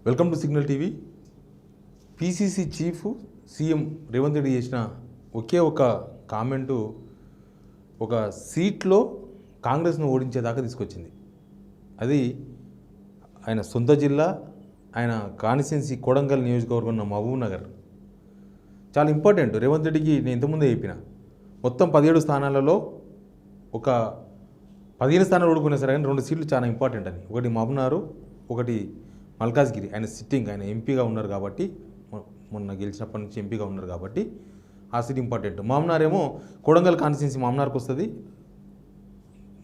Welcome to signal TV. PCC chief CM Revanth Reddy చేసిన ఒకే ఒక కామెంటు ఒక సీట్లో కాంగ్రెస్ను ఓడించేదాకా తీసుకొచ్చింది. అది ఆయన సొంత జిల్లా, ఆయన కాన్స్టిట్యున్సీ కొడంగల్ నియోజకవర్గం ఉన్న మహబూబ్ నగర్. చాలా ఇంపార్టెంట్. రేవంత్ రెడ్డికి నేను ఇంతకుముందే చెప్పిన మొత్తం 17 స్థానాలలో ఒక 15 స్థానాలు ఓడుకునే సరే కానీ 2 సీట్లు చాలా ఇంపార్టెంట్ అని. ఒకటి మహబూబ్నగర్, ఒకటి మల్కాజ్గిరి. ఆయన సిట్టింగ్, ఆయన ఎంపీగా ఉన్నారు కాబట్టి, మొన్న గెలిచినప్పటి నుంచి ఎంపీగా ఉన్నారు కాబట్టి ఆ సీట్ ఇంపార్టెంట్. మహబూబ్నగర్ ఏమో కొడంగల్ కాన్స్టిట్యున్సీ మహబూబ్నగర్కి వస్తుంది,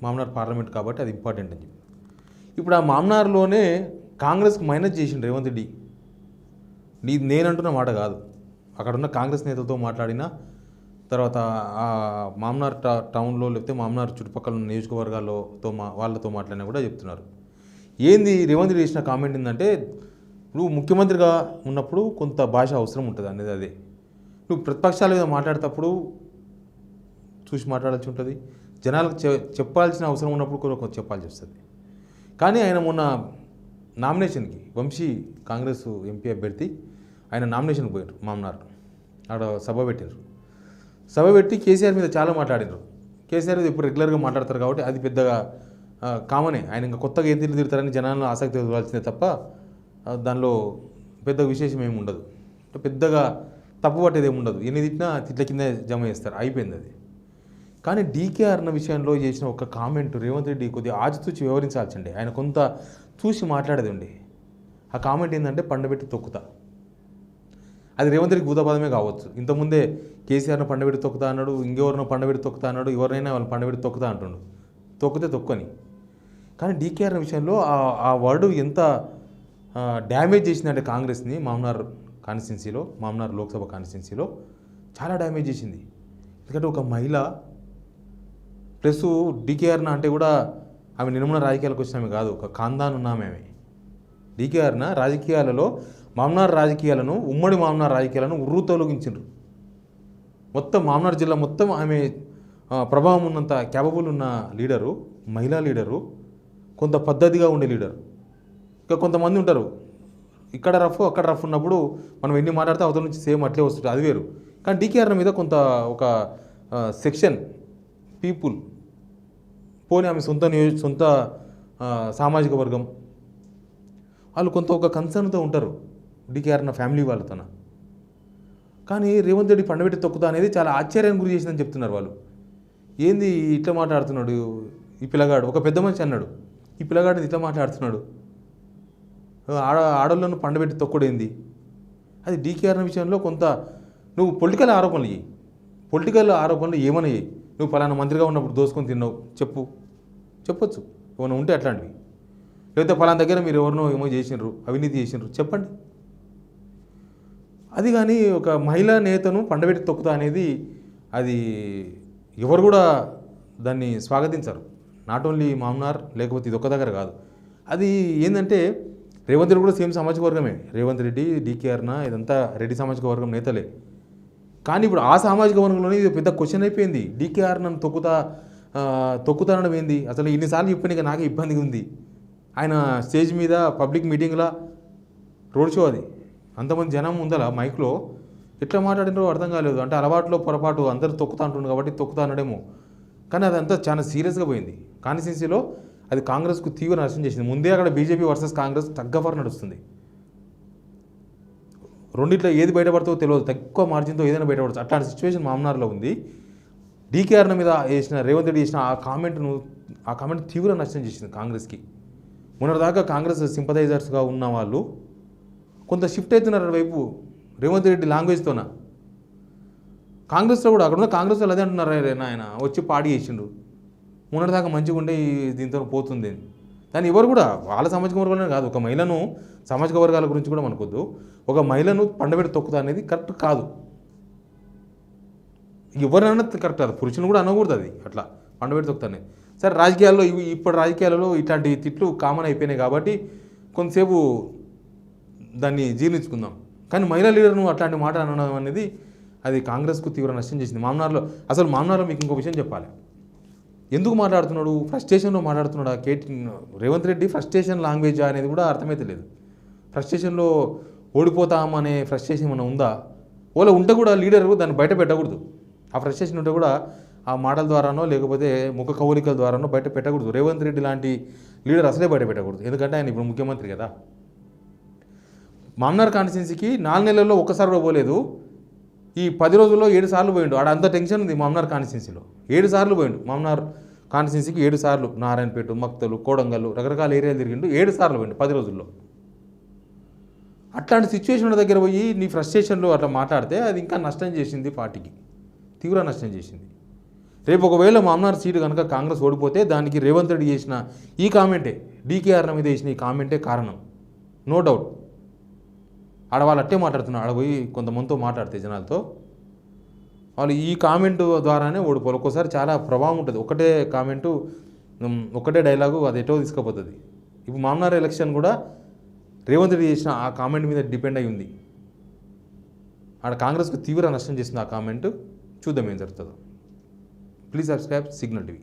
మహబూబ్నగర్ పార్లమెంట్ కాబట్టి అది ఇంపార్టెంట్ అని చెప్పి. ఇప్పుడు ఆ మహబూబ్నగర్లోనే కాంగ్రెస్కి మైనస్ చేసిండు రేవంత్ రెడ్డి. నేనంటున్న మాట కాదు, అక్కడ ఉన్న కాంగ్రెస్ నేతలతో మాట్లాడిన తర్వాత ఆ మహబూబ్నగర్ టౌన్లో లేకపోతే మహబూబ్నగర్ చుట్టుపక్కల ఉన్న నియోజకవర్గాలతో వాళ్ళతో మాట్లాడినా కూడా చెప్తున్నారు. ఏంది రేవంత్ రెడ్డి చేసిన కామెంట్ ఏంటంటే, నువ్వు ముఖ్యమంత్రిగా ఉన్నప్పుడు కొంత భాష అవసరం ఉంటుంది అనేది. అదే నువ్వు ప్రతిపక్షాల మీద మాట్లాడేటప్పుడు చూసి మాట్లాడాల్సి ఉంటుంది, జనాలకు చెప్పాల్సిన అవసరం ఉన్నప్పుడు కూడా కొంచెం చెప్పాల్సి వస్తుంది. కానీ ఆయన మొన్న నామినేషన్కి వంశీ కాంగ్రెస్ ఎంపీ అభ్యర్థి ఆయన నామినేషన్కి పోయారు. మహబూబ్నగర్ ఆడ సభ పెట్టారు. సభ పెట్టి కేసీఆర్ మీద చాలా మాట్లాడినారు. కేసీఆర్ మీద ఇప్పుడు రెగ్యులర్గా మాట్లాడతారు కాబట్టి అది పెద్దగా కామనే. ఆయన ఇంకా కొత్తగా ఏం తిరుగుతారని జనాలను ఆసక్తి వదలాల్సిందే తప్ప దానిలో పెద్ద విశేషం ఏమి ఉండదు. పెద్దగా తప్పు పట్టేది ఏమి ఉండదు. ఎన్ని తిట్టినా తిట్ల కింద జమ చేస్తారు, అయిపోయింది అది. కానీ డీకేఆర్ అన్న విషయంలో చేసిన ఒక కామెంట్ రేవంత్ రెడ్డి కొద్దిగా ఆచితూచి వివరించాల్సిండే. ఆయన కొంత చూసి మాట్లాడేది ఉండే. ఆ కామెంట్ ఏంటంటే పండబెట్టి తొక్కుతా. అది రేవంత్ రెడ్డికి భూతపదమే కావచ్చు. ఇంతకుముందే కేసీఆర్ను పండబెట్టి తొక్కుతా అన్నాడు, ఇంకెవరినో పండబెట్టి తొక్కుతా అన్నాడు, ఎవరైనా వాళ్ళు పండబెట్టి తొక్కుతా అంటుండు. తొక్కితే తొక్కని. కానీ డీకేఆర్ విషయంలో ఆ వర్డ్ ఎంత డ్యామేజ్ చేసిందంటే కాంగ్రెస్ని మహబూబ్నగర్ కాన్స్టిట్యున్సీలో, మహబూబ్నగర్ లోక్సభ కాన్స్టిట్యున్సీలో చాలా డ్యామేజ్ చేసింది. ఎందుకంటే ఒక మహిళ ప్లస్ డీకేఆర్న అంటే కూడా ఆమె నిర్మూలన రాజకీయాలకు వచ్చిన ఆమె కాదు, ఒక ఖాందాన్ ఉన్న ఆమె. డీకేఆర్న రాజకీయాలలో మహబూబ్నగర్ రాజకీయాలను, ఉమ్మడి మహబూబ్నగర్ రాజకీయాలను తొలగించారు. మొత్తం మహబూబ్నగర్ జిల్లా మొత్తం ఆమె ప్రభావం ఉన్నంత క్యాపబుల్ ఉన్న లీడరు, మహిళా లీడరు, కొంత పద్ధతిగా ఉండే లీడరు. ఇంకా కొంతమంది ఉంటారు ఇక్కడ రఫ్ అక్కడ రఫ్ ఉన్నప్పుడు మనం ఎన్ని మాట్లాడితే అవతల నుంచి సేమ్ అట్లే వస్తుంది, అది వేరు. కానీ డీకేఆర్ మీద కొంత ఒక సెక్షన్ పీపుల్ పోనీ ఆమె సొంత సామాజిక వర్గం వాళ్ళు కొంత ఒక కన్సర్న్తో ఉంటారు డీకేఆర్ నా ఫ్యామిలీ వాళ్ళతోన. కానీ రేవంత్ రెడ్డి పండబెట్టి తొక్కుతా అనేది చాలా ఆశ్చర్యానికి గురి చేసిందని చెప్తున్నారు వాళ్ళు. ఏంది ఇట్లా మాట్లాడుతున్నాడు ఈ పిల్లగాడు? ఒక పెద్ద మనిషి అన్నాడు, ఈ పిల్లగాడిని ఇట్లా మాట్లాడుతున్నాడు, ఆడోళ్ళను పండబెట్టి తొక్కడేంది? అది డీకేఆర్ విషయంలో కొంత నువ్వు పొలిటికల్ ఆరోపణలు ఏమన్నా చేయి. నువ్వు పలానా మంత్రిగా ఉన్నప్పుడు దోసుకొని తిన్నావు చెప్పొచ్చు, ఏమైనా ఉంటే అట్లాంటివి. లేకపోతే పలానా దగ్గర మీరు ఎవరినో ఏమో చేసినారు, అవినీతి చేసినారు చెప్పండి. అది కానీ ఒక మహిళా నేతను పండబెట్టి తొక్కుతా అనేది అది ఎవరు కూడా దాన్ని స్వాగతించరు. నాట్ ఓన్లీ మహబూబ్నగర్ లేకపోతే ఇది ఒక్క దగ్గర కాదు. అది ఏంటంటే రేవంత్ రెడ్డి కూడా సేమ్ సామాజిక వర్గమే. రేవంత్ రెడ్డి డీకేఆర్న ఇదంతా రెడ్డి సామాజిక వర్గం నేతలే. కానీ ఇప్పుడు ఆ సామాజిక వర్గంలోనే ఇది పెద్ద క్వశ్చన్ అయిపోయింది. డీకేఆర్ నన్ను తొక్కుతానడం ఏంది? అసలు ఇన్నిసార్లు చెప్పినాక నాకే ఇబ్బందిగా ఉంది. ఆయన స్టేజ్ మీద పబ్లిక్ మీటింగ్లో రోడ్ షో, అది అంతమంది జనం ఉందలా మైక్లో ఎట్లా మాట్లాడినో అర్థం కాలేదు. అంటే అలవాట్లో పొరపాటు అందరూ తొక్కుతా అంటున్నారు కాబట్టి తొక్కుతా అనడేమో. కానీ అదంతా చాలా సీరియస్గా పోయింది. కాన్స్టిట్యున్సీలో అది కాంగ్రెస్కు తీవ్ర నష్టం చేసింది. ముందే అక్కడ బీజేపీ వర్సెస్ కాంగ్రెస్ తగ్గఫర్ నడుస్తుంది. రెండిట్లో ఏది బయటపడుతుందో తెలియదు, తక్కువ మార్జిన్తో ఏదైనా బయటపడచ్చు. అట్లాంటి సిచ్యువేషన్ మహబూబ్నగర్లో ఉంది. డీకేఆర్న మీద వేసిన రేవంత్ రెడ్డి చేసిన ఆ కామెంట్ తీవ్ర నష్టం చేసింది కాంగ్రెస్కి. మొన్నటిదాకా కాంగ్రెస్ సింపథైజర్స్గా ఉన్న వాళ్ళు కొంత షిఫ్ట్ అవుతున్నారు వైపు రేవంత్ రెడ్డి లాంగ్వేజ్తోన. కాంగ్రెస్లో కూడా అక్కడ ఉన్న కాంగ్రెస్ వాళ్ళు అదే అంటున్నారు, ఆయన వచ్చి పాడి చేసిండు, మొన్నటిదాకా మంచిగా ఉండే దీంతో పోతుంది. దాన్ని ఎవరు కూడా వాళ్ళ సామాజిక వర్గాలనే కాదు, ఒక మహిళను సామాజిక వర్గాల గురించి కూడా మనకొద్దు. ఒక మహిళను పండబెట్టి తొక్కుతా అనేది కరెక్ట్ కాదు. ఎవరైనా కరెక్ట్ కాదు, పురుషుని కూడా అనకూడదు అది అట్లా పండబెట్టి తొక్కుతానే. సరే రాజకీయాల్లో ఇప్పటి రాజకీయాలలో ఇట్లాంటి తిట్లు కామన్ అయిపోయినాయి కాబట్టి కొంతసేపు దాన్ని జీర్ణించుకుందాం. కానీ మహిళా లీడర్ను అట్లాంటి మాట అనడం అనేది అది కాంగ్రెస్కు తీవ్ర నష్టం చేసింది. మహబూబ్నగర్లో మీకు ఇంకో విషయం చెప్పాలి. ఎందుకు మాట్లాడుతున్నాడు? ఫ్రస్ట్రేషన్లో మాట్లాడుతున్నాడు. రేవంత్ రెడ్డి ఫ్రస్ట్రేషన్ లాంగ్వేజ్ అనేది కూడా అర్థమైతే లేదు. ఫ్రస్ట్రేషన్లో ఓడిపోతామనే ఫ్రస్ట్రేషన్ ఏమైనా ఉందా? ఓలా ఉంటే కూడా లీడర్ దాన్ని బయట పెట్టకూడదు. ఆ ఫ్రస్ట్రేషన్ ఉంటే కూడా ఆ మాటల ద్వారానో లేకపోతే ముఖ కవలికల ద్వారానో బయట పెట్టకూడదు. రేవంత్ రెడ్డి లాంటి లీడర్ అసలే బయట పెట్టకూడదు. ఎందుకంటే ఆయన ఇప్పుడు ముఖ్యమంత్రి కదా. మామ్నార్ కాన్స్టిట్యున్సీకి 4 నెలల్లో ఒక్కసారి కూడా పోలేదు. ఈ 10 రోజుల్లో 7 సార్లు పోయిండు. ఆడ అంత టెన్షన్ ఉంది మామ్నార్ కాన్స్టిట్యున్సీలో. 7 సార్లు పోయిండు మామ్నార్ కాన్స్టిట్యున్సీకి 7 సార్లు. నారాయణపేట, మక్తలు, కోడంగల్ రకరకాల ఏరియాలు తిరిగిండు. 7 సార్లు పోయిండు 10 రోజుల్లో. అట్లాంటి సిచ్యువేషన్ దగ్గర పోయి నీ ఫ్రస్ట్రేషన్లో అట్లా మాట్లాడితే అది ఇంకా నష్టం చేసింది పార్టీకి, తీవ్ర నష్టం చేసింది. రేపు ఒకవేళ మామ్నార్ సీటు కనుక కాంగ్రెస్ ఓడిపోతే దానికి రేవంత్ రెడ్డి చేసిన ఈ కామెంటే, డీకేఆర్ మీద చేసిన ఈ కామెంటే కారణం, నో డౌట్. ఆడవాళ్ళు అట్టే మాట్లాడుతున్నారు. ఆడ పోయి కొంతమందితో మాట్లాడితే జనాలతో వాళ్ళు ఈ కామెంట్ ద్వారానే ఓడిపోవాలి. ఒక్కోసారి చాలా ప్రభావం ఉంటుంది. ఒకటే కామెంటు, ఒకటే డైలాగు అది ఎటో తీసుకుపోతుంది. ఇప్పుడు మామ్నార్ ఎలక్షన్ కూడా రేవంత్ రెడ్డి చేసిన ఆ కామెంట్ మీద డిపెండ్ అయి ఉంది. ఆడ కాంగ్రెస్కు తీవ్ర నష్టం చేసింది ఆ కామెంట్. చూద్దాం ఏం జరుగుతుందో. Please subscribe signal TV.